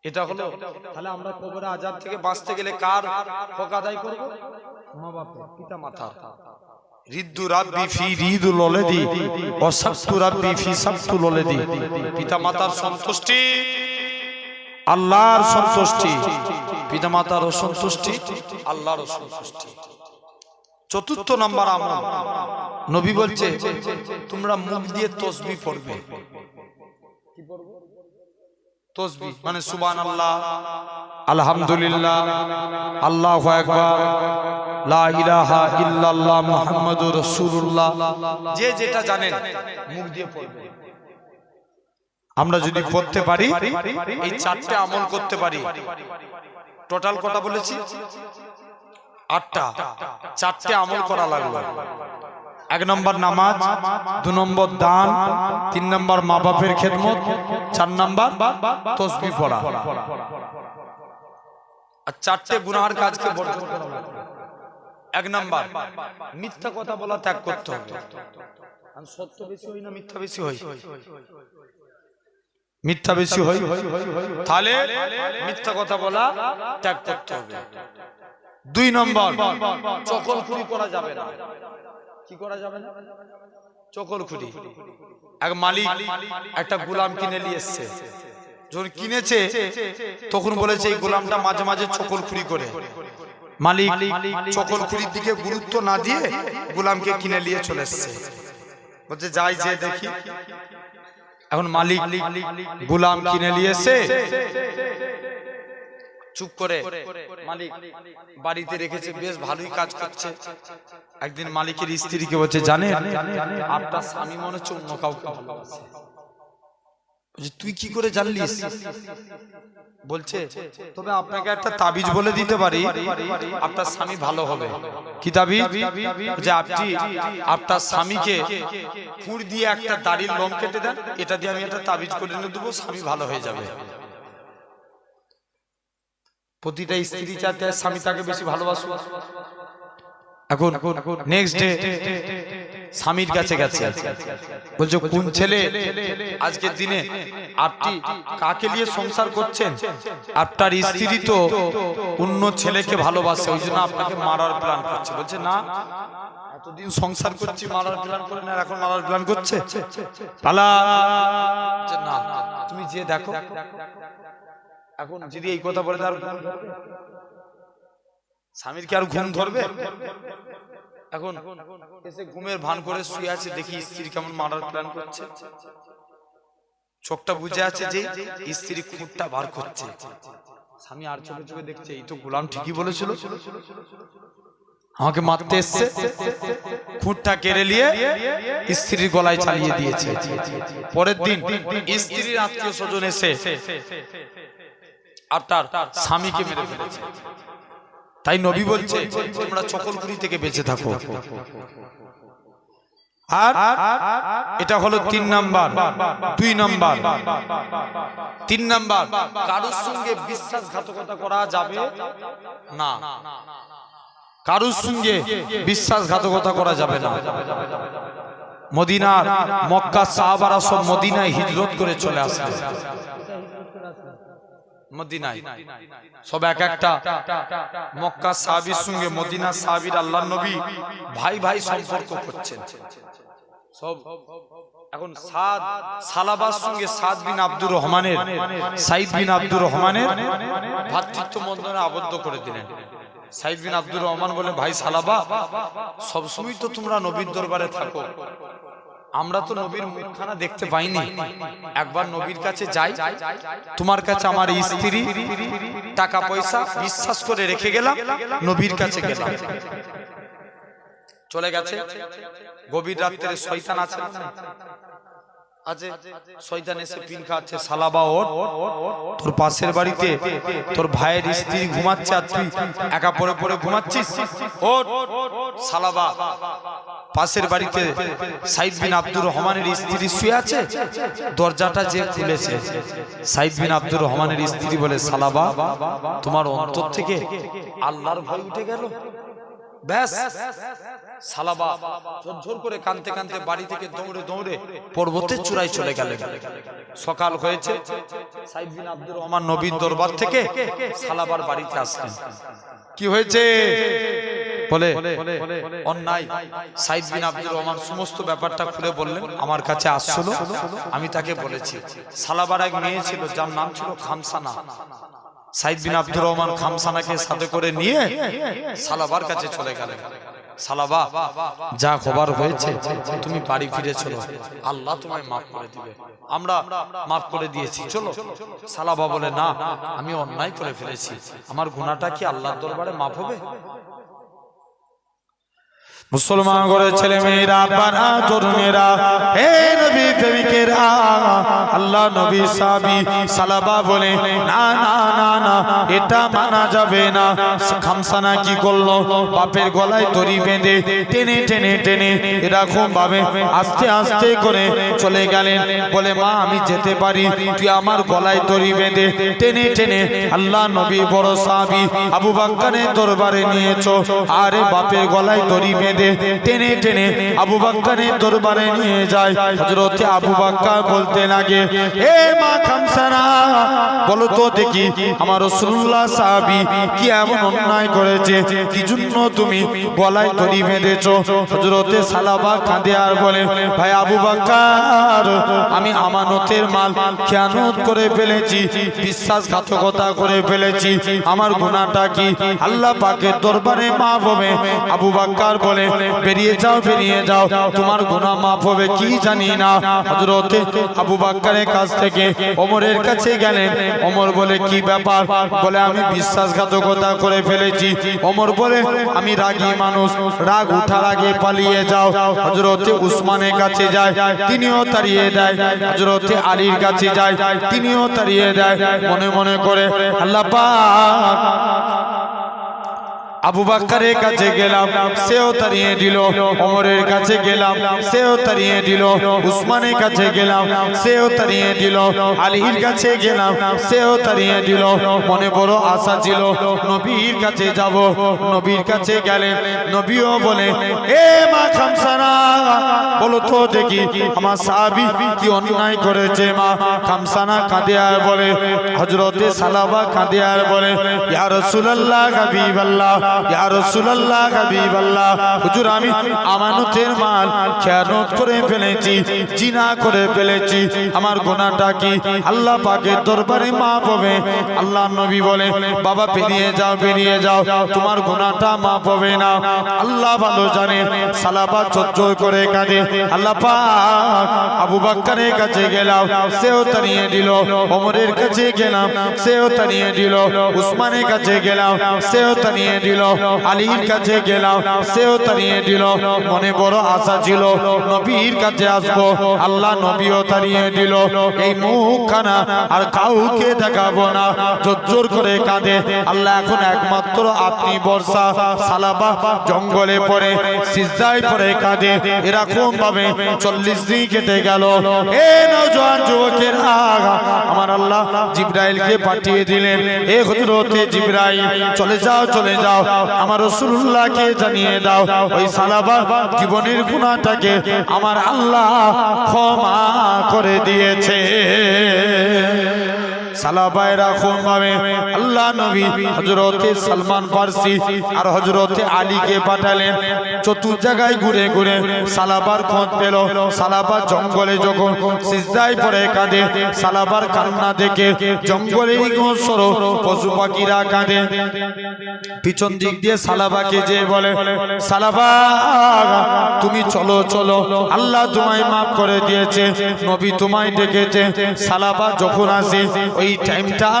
[SPEAKER 1] এটা হলো। তাহলে আমরা কবরে আযাব থেকে বাঁচতে গেলে কার হক আদায় করব? মা বাপের, পিতা মাতা। রিদ্দু রাব্বি ফি রিদুল ওয়ালাদি ওয়া সাফতু রাব্বি ফি সাফতুল ওয়ালাদি। পিতা মাতার সন্তুষ্টি আল্লাহর সন্তুষ্টি, পিতা মাতার অসন্তুষ্টি আল্লাহর অসন্তুষ্টি। 4র্থ নাম্বার আমল, নবী বলছে তোমরা মুখ দিয়ে তাসবিহ পড়বে। কি পড়বে? তাসবিহ মানে সুবহানাল্লাহ, আলহামদুলিল্লাহ, আল্লাহু আকবার, লা ইলাহা ইল্লাল্লাহ মুহাম্মাদুর রাসূলুল্লাহ, যে যেটা জানেন মুখ দিয়ে পড়বে। আমরা যদি পড়তে পারি এই 4টে আমল করতে পারি, টোটাল কটা বলেছি? 8টা। 4টে আমল করা লাগলো। 1 নম্বর নামাজ, 2 নম্বর দান, 3 নম্বর মা বাপের খেদমত, 4 নম্বর তাসবিহ পড়া। আর 4টে গুনাহের কাজকে বর্জন করা লাগবে। 1 নম্বর মিথ্যা কথা বলা ত্যাগ করতে হবে। আমি সত্য বেশি হই না মিথ্যা বেশি হই? মিথ্যা বেশি হই, তাহলে মিথ্যা কথা বলা ত্যাগ করতে হবে। 2 নম্বর চকলখুরি করা যাবে না। কি করা যাবে না? চকলখুরি। এক মালিক একটা গোলাম কিনে নিয়ে এসেছে। যখন কিনেছে তখন বলেছে এই গোলামটা মাঝে মাঝে চকলখুরি করে। মালিক চকলখুরির দিকে গুরুত্ব না দিয়ে গোলামকে কিনে নিয়ে চলে এসেছে। বলছে যাই যে দেখি। এখন মালিক গোলাম কিনে নিয়ে এসে চুপ করে মালিক বাড়িতে রেখেছে, বেশ ভালোই কাজ করছে। একদিন মালিকের স্ত্রীকে বলছে জানেন আপনার স্বামী মনে হচ্ছে অন্য কাউকে ভালোবাসে। তুই কি করে জানলিস? বলছে তবে আপনাকে একটা তাবিজ বলে দিতে পারি, আপনার স্বামী ভালো হবে। কি তাবিজ? যে আপনি আপনার স্বামীকে ফুঁড় দিয়ে একটা দাড়ির লোম কেটে দেন, এটা দিয়ে আমি একটা তাবিজ করে এনে দেবো, স্বামী ভালো হয়ে যাবে। প্রতিটা স্ত্রী চাইতে স্বামী তাকে বেশি ভালোবাসুক। এখন নেক্সট ডে স্বামীর কাছে গেছে, বলছে কোন ছেলে আজকের দিনে আপনি কাকে নিয়ে সংসার করছেন? আপনার স্ত্রী তো অন্য ছেলেকে ভালোবাসে, ওই জন্য আপনাকে মারার প্ল্যান করছে। বলছে না, এতদিন সংসার করছি মারার প্ল্যান করে না, এখন মারার প্ল্যান করছে। পালা না, তুমি যে দেখো। এখন যদি এই কথা বলে তার স্বামীর কি আর ঘুম ধরবে? এখন এসে ঘুমের ভান করে শুয়ে আছে, দেখি স্ত্রী কেমন মারার প্ল্যান করছে। চোখটা বুঝে আছে যে স্ত্রী খুঁটটা বার করছে। স্বামী আর চোখে চোখে দেখছে, এই তো গোলাম ঠিকই বলেছিল। আমাকে মারতে এসছে, খুঁটটা কেড়ে নিয়ে স্ত্রীর গলায় চালিয়ে দিয়েছে। পরের দিন স্ত্রীর আত্মীয় স্বজন এসে আপনার স্বামীকে মেরে ফেলেছে। তাই নবী বলছে তোমরা চকলখুরি থেকে বেঁচে থাকো। আর এটা হলো 3 নাম্বার। 2 নাম্বার, 3 নাম্বার, কারোর সঙ্গে বিশ্বাসঘাতকতা করা যাবে না। কারোর সঙ্গে বিশ্বাসঘাতকতা করা যাবে না। মদিনার মক্কা সাহাবারা সব মদিনায় হিজরত করে চলে আসে। মদিনায় সব এক একটা মক্কা সাহাবীর সঙ্গে মদিনা সাহাবীর আল্লাহর নবী ভাই ভাই সম্পর্ক করছেন। সব এখন সালাবার সঙ্গে সাদ বিন আব্দুর রহমানের, সাইদ বিন আব্দুর রহমানের ভ্রাতৃত্ব বন্ধনে আবদ্ধ করে দিলেন। সাইদ বিন আব্দুর রহমান বলে, ভাই সালাবা, সবসময় তো তোমরা নবীর দরবারে থাকো, আমরা তো নবীর মুখখানা দেখতে পাইনি, একবার নবীর কাছে যাই, তোমার কাছে আমার স্ত্রী টাকা পয়সা বিশ্বাস করে রেখে গেলাম, নবীর কাছে গেলাম। চলে গেছে। গভীর রাত্রে শয়তান আছে, শয়তান এসে পিন খাচ্ছে, সালাবা ওঠ, তোর পাশের বাড়িতে তোর ভাইয়ের স্ত্রী ঘুমাচ্ছে আর তুই একা পড়ে পড়ে ঘুমাচ্ছিস, ওঠ। সালাবা পাশের বাড়িতে সাইদ বিন আব্দুর রহমানের স্ত্রী শুয়ে আছে, দরজাটা যে খুলেছে, সাইদ বিন আব্দুর রহমানের স্ত্রী বলে, সালাবা তোমার অন্তর থেকে আল্লাহর ভয় উঠে গেল। ব্যাস, সালাবা ঝরঝর করে কাঁদতে কাঁদতে বাড়ি থেকে দৌড়ে দৌড়ে পর্বতের চূড়ায় চলে গেলেন। সকাল হয়েছে, সাইদ বিন আব্দুর রহমান নবীর দরবার থেকে সালাবার বাড়িতে আসলেন। কি হয়েছে বলে অন্যায়। সাইদ বিন আব্দুর রহমান সমস্ত ব্যাপারটা খুলে বললেন। আমার কাছে আসছিল, আমি তাকে বলেছি, সালাবার এক মেয়ে ছিল যার নাম ছিল খামসানা। সাইদ বিন আব্দুর রহমান খামসানাকে সাথে করে নিয়ে সালাবার কাছে চলে গেলেন। সালাবা, যা খবর হয়েছে তুমি বাড়ি ফিরে চলো, আল্লাহ তোমায় মাফ করে দিবে, আমরা মাফ করে দিয়েছি, চলো। সালাবা বলে, না, আমি অন্যায় করে ফেলেছি, আমার গুনাহটা কি আল্লাহর দরবারে মাফ হবে? মুসলমান ঘরের ছেলে মেয়েরা, বাবা তরুণেরা, হে নবী প্রেমিকেরা, আল্লাহ নবী সাহাবী সালাবা বলে, না না না না, এটা মানা যাবে না। খামসানা কি করলো? বাপের গলায় দড়ি বেঁধে টেনে টেনে টেনে এরকম ভাবে আস্তে আস্তে করে চলে গেলেন। বলে, মা আমি যেতে পারি, তুই আমার গলায় দড়ি বেঁধে টেনে টেনে আল্লাহ নবী বড় সাহাবী আবু বকরের দরবারে নিয়েছো। আরে বাপের গলায় দড়ি বেঁধে টেনে টেনে আবু বকরের দরবারে নিয়ে যায়। হযরত আবু বকর বলতে লাগে, এ মা খামসানা, বলো তো দেখি আমার রাসূলুল্লাহ সাহাবী কি এমন অন্যায় করেছে, কি জন্য তুমি গলায় দড়ি বেঁধেছো? হযরত সালাবা কাঁদে আর বলে, ভাই আবু বকর, আমি আমানতের মাল খেয়ানত করে ফেলেছি, বিশ্বাসঘাতকতা করে ফেলেছি, আমার গুনাহটা কি আল্লাহ পাকের দরবারে মাফ হবে? আবু বকর বলে, বেরিয়ে যাও, বেরিয়ে যাও, তোমার গুনাহ মাফ হবে কি জানি না। হযরত আবু বকরের কাছ থেকে ওমরের কাছে গেলেন। ওমর বলে, কি ব্যাপার? বলে, আমি বিশ্বাসঘাতকতা করে ফেলেছি। ওমর বলে, আমি রাগী মানুষ, রাগ উঠার আগে পালিয়ে যাও। হযরত উসমানের কাছে যায়, তিনিও তাড়িয়ে দেয়। হযরত আলীর কাছে যায়, তিনিও তাড়িয়ে দেয়। মনে মনে করে, আল্লাহ পাক আবু বকরের কাছে গেলাম, সেও তাড়িয়ে দিল। ওমরের কাছে গেলাম, সেও তাড়িয়ে দিল। উসমানের কাছে গেলাম, সেও তাড়িয়ে দিল। আলীর কাছে গেলাম, সেও তাড়িয়ে দিল। মনে বড় আশা ছিল নবীর কাছে যাব। নবীর কাছে গেলেন, নবীও বলে, এ মা খামসানা, বলো তো দেখি আমার সাহাবী কি অন্যায় করেছে? মা খামসানা কাঁদে আর বলে, হযরত সালাবা কাঁদে আর বলে, ইয়া রাসূলুল্লাহ, হাবিবাল্লাহ, ইয়া রাসূলুল্লাহ, হাবিবাল্লাহ, হুজুর আমি আমানতের মাল খেয়ানত করে ফেলেছি, জিনা করে ফেলেছি, আমার গুনাহটা কি আল্লাহ পাকের দরবারে মাফ হবে? আল্লাহ নবী বলে, বাবা বেরিয়ে যাও, বেরিয়ে যাও, তোমার গুনাহটা মাফ হবে না। আল্লাহ ভালো জানে। সালাবা চোর করে কাঁদে। আল্লাহ পাক আবু বকরের কাছে গেলাম, সেও তাড়িয়ে দিল। ওমরের কাছে গেলাম, সেও তাড়িয়ে দিল। উসমানের কাছে গেলাম, সেও তাড়িয়ে দিল। দিল আলীর কাছে গেলাম সেও তাড়িয়ে দিল মনে বড় আশা ছিল নবীর কাছে আসবো আল্লাহ নবীও তাড়িয়ে দিল এই মুখখানা আর কাউকে দেখাবো না জোর করে কাঁদে আল্লাহ এখন একমাত্র আপনি বর্ষা সালাবা জঙ্গলে পড়ে সিজদায় পড়ে কাঁদে এরকম ভাবে 40 দিন কেটে গেল এ নওজোয়ান যুবকেরা আমার আল্লাহ জিবরাইলকে পাঠিয়ে দিলেন এ হযরতে জিবরাইল চলে যাও আমার রাসূলুল্লাহকে জানিয়ে দাও ওই সালাবা জীবনের গুনাহটাকে আমার আল্লাহ ক্ষমা করে দিয়েছে সালাবায়রা খুন ভাবে আল্লাহ নবী হযরতে সালমান ফারসি আর হযরতে আলীকে পাঠালেন চতুর্থ জায়গায় ঘুরে ঘুরে সালাবার খোঁজ পেল সালাবা জঙ্গলে যখন সিজদায় পড়ে কাঁদে সালাবার কান্না দেখে জঙ্গলের গোসর পশু পাখিরা কাঁদে পিছন দিক দিয়ে সালাবাকে যে বলে সালাবা তুমি চলো আল্লাহ তোমায় মাফ করে দিয়েছে নবী তোমায় ডেকেছে সালাবা যখন আসে ওই টাইমটা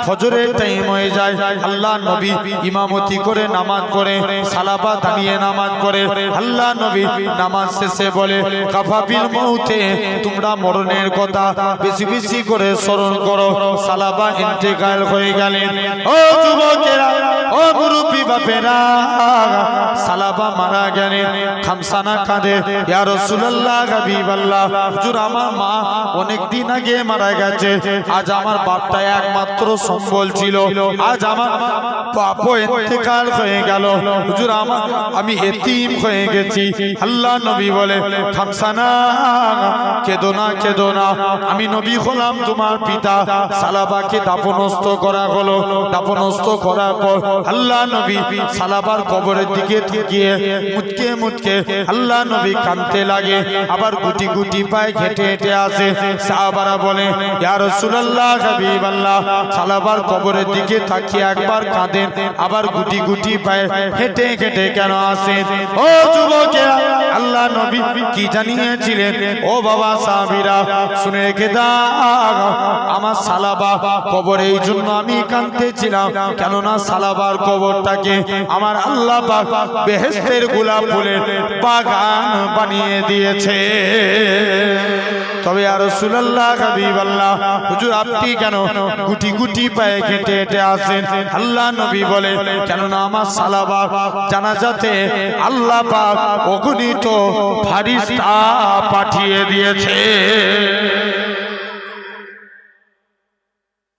[SPEAKER 1] ফজরের টাইম হয়ে যায় আল্লাহ নবী ইমামতি করে নামাজ পড়ে সালাবা দাঁড়িয়ে নামাজ পড়ে আল্লাহ নবী নামাজ শেষে বলে কাফাবিল মউতে তোমরা মরণের কথা বেশি বেশি করে স্মরণ করো সালাবা ইন্তেকাল হয়ে গেলেন ও যুবকেরা ও মুরব্বি বাপেরা সালাবা মারা গেলেন খামসানা কাঁদে ইয়া রাসূলুল্লাহ হাবিবাল্লাহ হুজুর আমার মা অনেক দিন আগে মারা গেছে আজ আমার বাপটা একমাত্র সম্বল ছিল আজ আমার বাপও ইন্তেকাল হয়ে গেল হুজুর আমি এতিম হয়ে গেছি আল্লাহ নবী বলে খামসানা কেঁদো না আমি নবী হলাম তোমার পিতা সালাবাকে দাফনস্থ করা হলো দাফনস্থ করার পর আল্লাহ নবী সালাবার কবরের দিকে গিয়ে মুচকে আল্লাহ নবী কাঁদতে লাগে আবার গুটি গুটি পায়ে হেঁটে হেঁটে আসে সাহাবারা বলে ইয়া রাসূলুল্লাহ হাবিবাল্লাহ সালাবার কবরের দিকে তাকিয়ে একবার কাঁদেন আবার গুটি গুটি পায়ে হেঁটে হেঁটে কেন আসেন ও যুবকেরা আল্লাহ নবী কি জানিয়েছিলেন ও বাবা সাহাবীরা শুনে রেখে দাও আমার সালাবা কবরে এই জন্য আমি কাঁদতেছিলাম কেননা সালাবার কবরটাকে আমার আল্লাহ পাক বেহেশতের গোলাপ ফুলের বাগান বানিয়ে দিয়েছে তবে ইয়া রাসূলুল্লাহ হাবিবাল্লাহ হুজুর আপনি কেন গুটি গুটি পায়ে হেঁটে হেঁটে আসেন আল্লাহ নবী বলে কেননা আমার সালাবা জানাজাতে আল্লাহ পাক অগণিত ফেরেশতা পাঠিয়ে দিয়েছে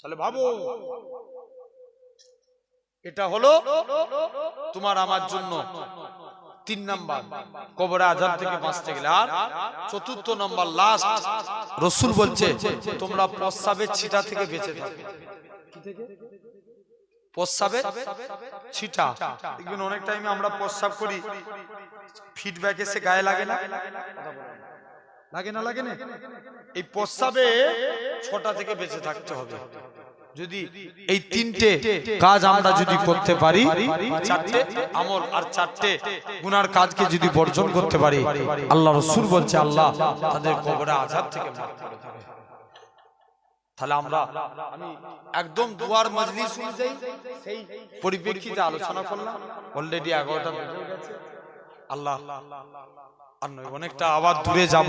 [SPEAKER 1] তাহলে ভাবো এটা হলো তোমার আমার জন্য 3 নাম্বার কবরে আযাব থেকে বাঁচতে গেলে আর 4th নাম্বার লাস্ট রাসূল বলছে তোমরা প্রস্রাবের ছিটা থেকে বেঁচে থাকো কি থেকে প্রস্রাবের ছিটা দেখবেন অনেক টাইমে আমরা প্রস্রাব করি ফিডব্যাক এসে গায়ে লাগে না এই প্রস্রাবে 6টা থেকে বেঁচে থাকতে হবে যদি এই 3টে কাজ আমরা যদি করতে পারি 4টে আমল আর 4টে গুনার কাজকে যদি বর্জন করতে পারি আল্লাহ রাসূল বলছে আল্লাহ তাদের কবরে আযাব থেকে মুক্ত করে দেবে তাহলে আমি একদম দুয়ার মজলিস অনুযায়ী সেই পরিপ্রেক্ষিতে আলোচনা করলাম অলরেডি 11টা বেজে গেছে আল্লাহ আর নয় অনেকটা আবার দূরে যাব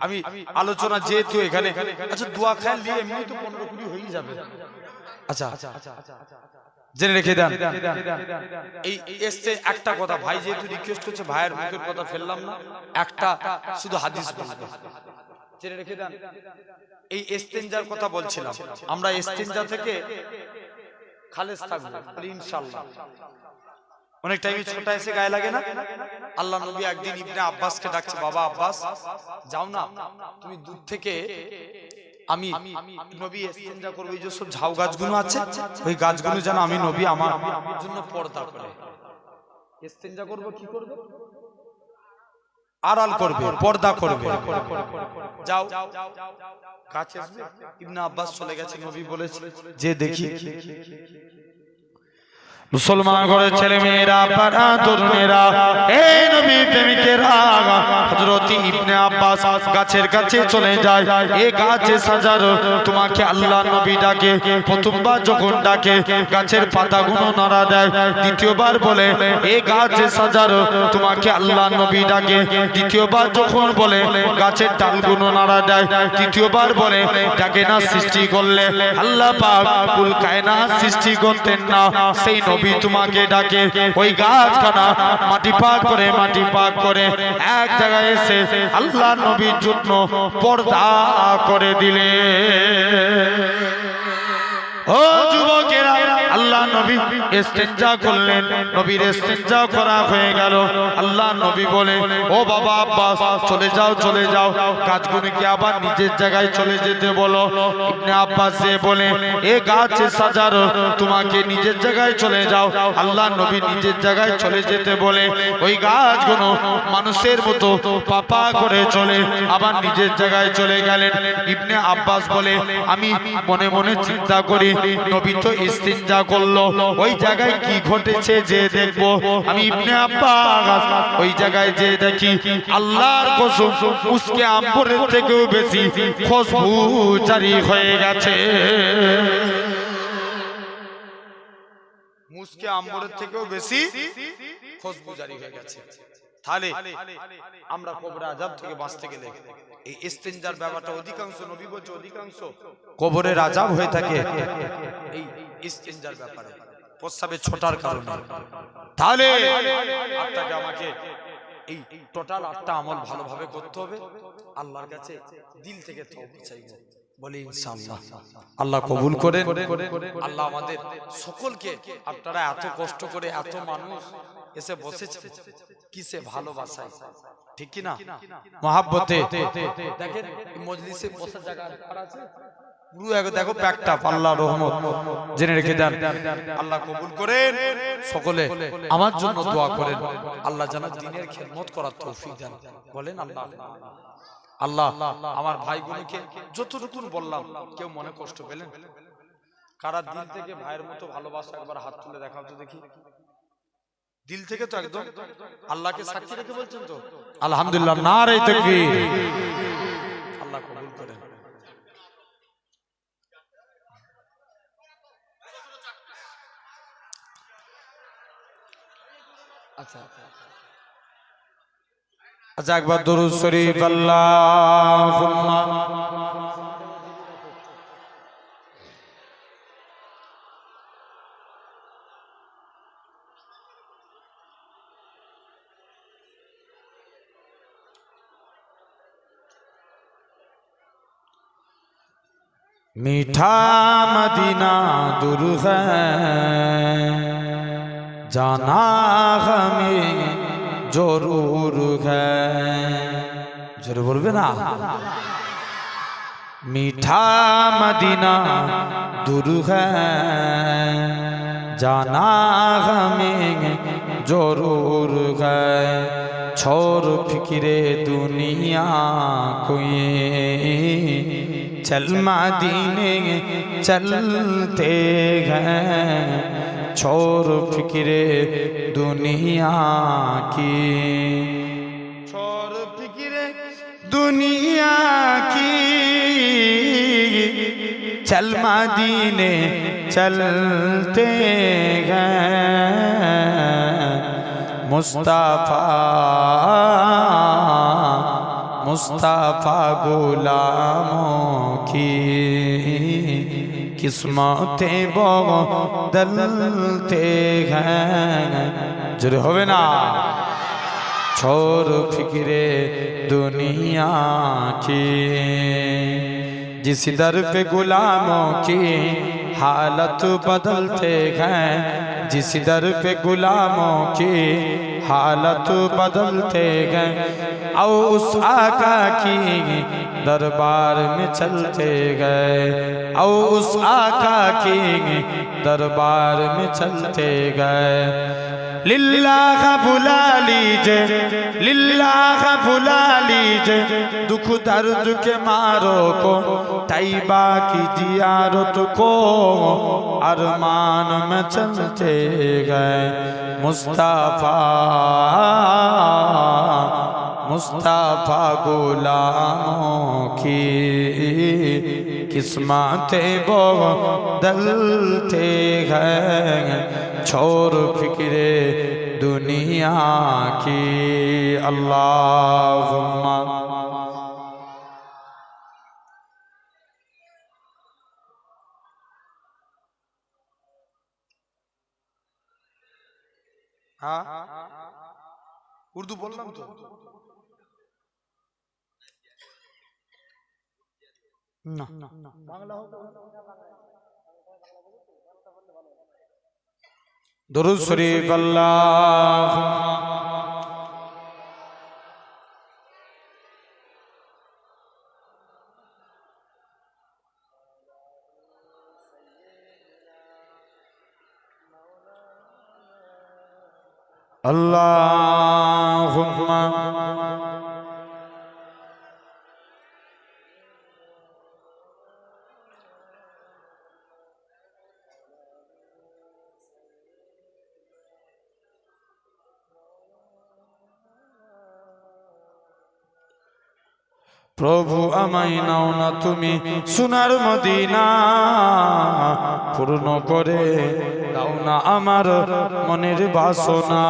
[SPEAKER 1] আমি আলোচনা যেহেতু এখানে আচ্ছা দোয়া খেয়াল দিয়ে এমনি তো 15-20 হয়ে যাবে আচ্ছা জেনে রেখে দেন এই এসছে একটা কথা ভাই যেহেতু রিকোয়েস্ট করছে ভাইয়ের মুখের কথা ফেললাম না একটা শুধু হাদিস বলবো জেনে রেখে দেন এই ইস্তেনজার কথা বলছিলাম আমরা ইস্তেনজা থেকে খালেস থাকবো ইনশাআল্লাহ অনেক টাইমে ছোটা এসে গায়ে লাগে না আল্লাহ নবী একদিন ইবনে আব্বাসকে ডাকছে বাবা আব্বাস যাও না তুমি দূর থেকে আমি নবী ইস্তেনজা করব এই যে সব ঝাউ গাছগুলো আছে ওই গাছগুলো যেন আমি নবী আমার জন্য পর্দা করে ইস্তেনজা করব কি করব আড়াল করবে পর্দা করবে যাও কাছে ইবনে আব্বাস চলে গেছে নবী বলেছে যে দেখি মুসলমান ঘরে ছেলে মেয়েরা পাড়া তরুণেরা এই নবী প্রেমিকেরা হযরত ইবনে আব্বাস গাছের কাছে চলে যায়। এই গাছে সাজার তোমাকে আল্লাহ নবী ডাকে। প্রথমবার যখন ডাকে গাছের পাতাগুলো নাড়া দেয়। দ্বিতীয়বার বলে এই গাছে সাজার তোমাকে আল্লাহ নবী ডাকে। দ্বিতীয়বার যখন বলে গাছের ডালগুলো নাড়া দেয়। তৃতীয়বার বলে ডাকে না সৃষ্টি করলে আল্লাহ পাক কুল কায়নাত সৃষ্টি করতেন না। সেই নবী তোমাকে ডাকে। ওই গাছখানা মাটি পাক করে এক জায়গায় এসে আল্লাহ নবীর জন্য পর্দা করে দিলে। ও যুবকেরা, আল্লাহ নবী ইস্তেঞ্জা করলেন। নবীর ইস্তেঞ্জা করা হয়ে গেল। আল্লাহ নবী বলে, ও বাবা আব্বাস, চলে যাও গাছগুলোকে আবার নিজের জায়গায় চলে যেতে বলো। ইবনে আব্বাস যে বলে, এ গাছে সাজার তোমাকে নিজের জায়গায় চলে যাও। আল্লাহ নবী নিজের জায়গায় চলে যেতে বলে ওই গাছগুলো মানুষের মতো পাপা করে চলে আবার নিজের জায়গায় চলে গেলেন। ইবনে আব্বাস বলে, আমি মনে মনে চিন্তা করি নবী তো ইস্তিনজা করলো, ওই জায়গায় কি ঘটেছে যে দেখবো। আমি ইবনে আব্বাস ওই জায়গায় যে দেখি আল্লাহর কসম মুসকে আম্বরের থেকেও বেশি খুশবু জারি হয়ে গেছে। মুসকে আম্বরের থেকেও বেশি খুশবু জারি হয়ে গেছে। তাহলে আমরা কবরে আযাব থেকে বাঁচতে গেলে এই ইস্তেঞ্জার ব্যাপারটা অধিকাংশ নবী বলছে অধিকাংশ কবরের আযাব হয়ে থাকে এই ইস্তেঞ্জার ব্যাপারে, প্রস্রাবে ছোটার কারণে। তাহলে আপনাকে আমাকে এই টোটাল 8টা আমল ভালোভাবে করতে হবে, আল্লাহর কাছে দিল থেকে তওবা চাইব। বলি ইনশাআল্লাহ আল্লাহ কবুল করেন। আল্লাহ আমাদের সকলকে, আপনারা এত কষ্ট করে এত মানুষ এসে বসেছে কিসে? ভালোবাসায়, ঠিক কি না? মহাব্বতে। দেখেন মজলিসে বসার জায়গা আছে পুরো, দেখো প্যাকটা, আল্লাহ রহমত জেনে রেখে দেন। আল্লাহ কবুল করেন। সকলে আমার জন্য দোয়া করেন, আল্লাহ যেন দ্বীনের খেদমত করার তৌফিক দেন। বলেন আল্লাহ। আল্লাহ আমার ভাইগুলোকে যতটুকু বললাম কেউ মনে কষ্ট পেলেন? কারা দিল থেকে ভাইয়ের মতো ভালোবাসা একবার হাত তুলে দেখাও তো দেখি। দিল থেকে তো একদম আল্লাহকে সাক্ষী রেখে বলছেন তো? আলহামদুলিল্লাহ, নারে তাকবীর। আল্লাহ কবুল করেন। আচ্ছা আচ্ছা, একবার দুরূদ শরীফ আল্লাহুম্মা मीठा मदीना दूर है जाना हमें जरूर है। जरूर बोलबे ना। मीठा मदीना दूर है जाना हमें जरूर है। छोड़ फिक्रे दुनिया को चल मदीने चलते हैं। छोड़ फिक्रे दुनिया की, छोड़ फिक्रे दुनिया की, चल मदीने चलते हैं। मुस्तफा मुस्तफा गुलामों की किस्मतें बदलते हैं। जुड़े होवे ना। छोड़ फिक्रे दुनिया की, जिस दर पे गुलामों की हालत बदलते हैं। जिस दर पे गुलामों की हालत बदलते हैं। और उस आका की दरबार में चलते गए। और उस आका की दरबार में चलते गए। लिल्लाह बुला लीजे, लिल्लाह बुला लीजे, दुख दर्द के मारों को, तैबा की जियारत को, अरमान में चलते गए मुस्तफा, मुस्तफा गुलामों की किस्मतें बदलते हैं, छोड़ फिक्रे दुनिया की। अल्लाहुम्मा हाँ उर्दू बोललाम तो ना बांग्ला हो दुरूद शरीफ अल्लाह अल्लाहुम्मा प्रभु আমায় নাও না তুমি সোনার মদিনা পূর্ণ করে দাও না আমার মনের বাসনা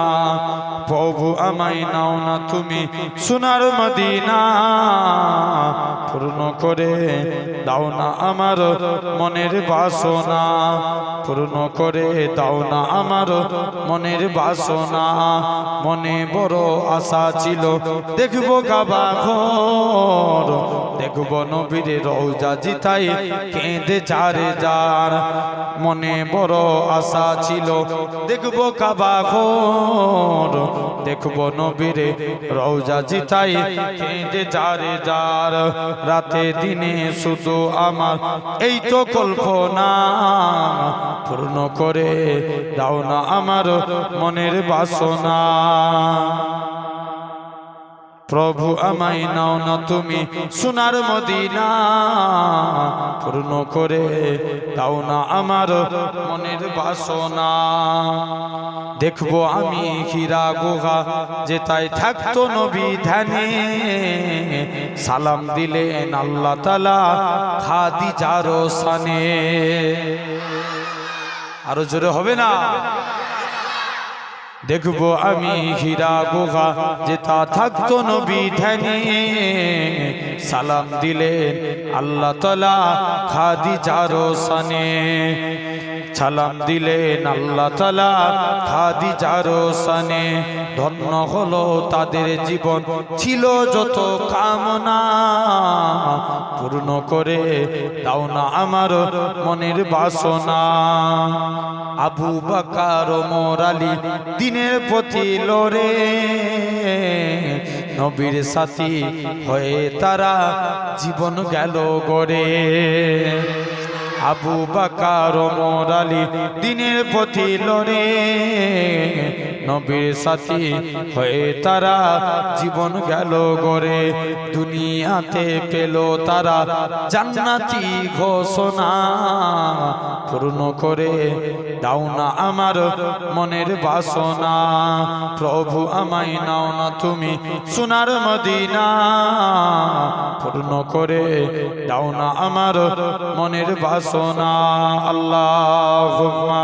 [SPEAKER 1] প্রভু আমায় নাও না তুমি সোনার মদিনা পূর্ণ করে দাও না আমার মনের বাসনা পূর্ণ করে দাও না আমার মনের বাসনা মনে বড় আশা ছিল দেখব কাবা ঘর দেখব নবীর রওজা জিতাই কেঁদে যারে যার মনে বড় আশা ছিল দেখব কাবা ঘর দেখব নবীর রওজা জিতাই কেঁদে যারে যার রাতে দিনে শুধু আমার এই তো কল্পনা পূর্ণ করে দাও না আমার মনের বাসনা প্রভু আমায় নাও না তুমি সোনার মদিনা পূর্ণ করে দাও না আমার মনের বাসনা দেখবো আমি হীরা গুহা যেটাই থাকতো নবী ধ্যানে সালাম দিলেন আল্লাহ তাআলা খাদিজার শানে আরো জোরে হবে না দেখবো আমি হীরা গুহা যেটা থাকতো নবী ধ্যানে সালাম দিলেন আল্লাহ তাআলা খাদিজার শানে সালাম দিলেন আল্লাহ তাআলা খাদিজার শানে ধন্য হলো তাদের জীবন ছিল যত কামনা পূর্ণ করে দাও না আমার মনের বাসনা আবু বকর ওমর আলী দিনের প্রতি লড়ে নবীর সাথী হয়ে তারা জীবন গেল গড়ে আবু বকর ওমর আলী দিনের প্রতি লড়ে নবীর সাথী হয়ে তারা জীবন গেল গড়ে দুনিয়াতে পেল তারা জান্নাতি ঘোষণা পূর্ণ করে দাও না আমার মনের বাসনা প্রভু আমায় নাও না তুমি সোনার মদিনা পূর্ণ করে দাও না আমার মনের বাসনা আল্লাহুম্মা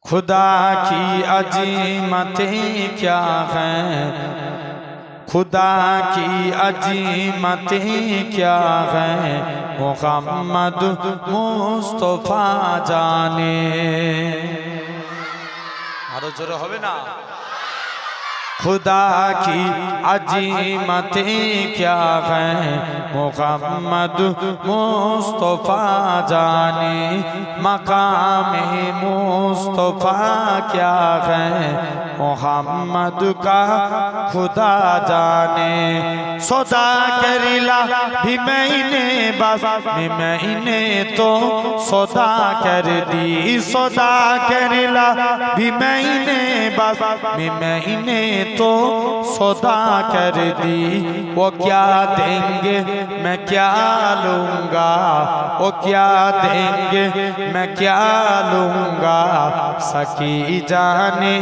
[SPEAKER 1] खुदा की अजीमतें क्या हैं खुदा की अजीमतें क्या हैं मुहम्मद मुस्तफा जाने आरो जोरे होबे ना खुदा की अजीमतें क्या हैं मोहम्मद मुस्तफा जाने मकाम मुस्तफा क्या है मोहम्मद का खुदा जाने सौदा करिला भी मैंने बस मैंने तो सौदा कर दी सौदा करिला भी मैंने बस मैंने तो सौदा कर दी वो क्या देंगे मैं क्या लूँगा वो क्या देंगे मैं क्या लूँगा सकी जाने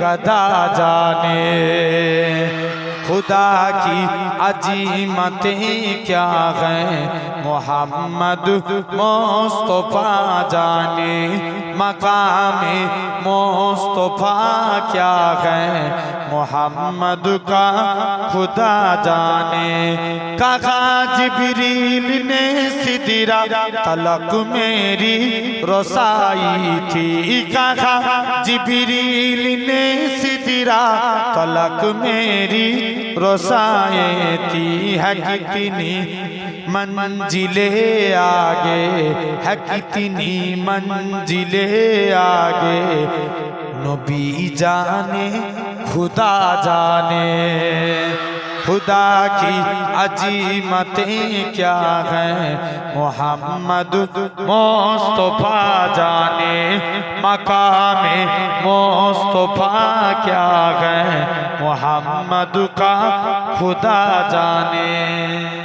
[SPEAKER 1] गदा जाने खुदा की अजीमतें क्या हैं मोहम्मद मुस्तफा जाने मकाम मुस्तफा क्या है मोहम्मद का खुदा जाने कहा जिब्रील ने सिदरा तलक मेरी रसाई थी कहा जिब्रील ने सिदरा तलक मेरी रसाई थी है कितनी मंजिले आगे है कितनी मंजिले आगे नबी जाने खुदा जाने खुदा की अजीमतें क्या हैं मोहम्मद मुस्तफा जाने मकाम मुस्तफा क्या है मोहम्मद का खुदा जाने।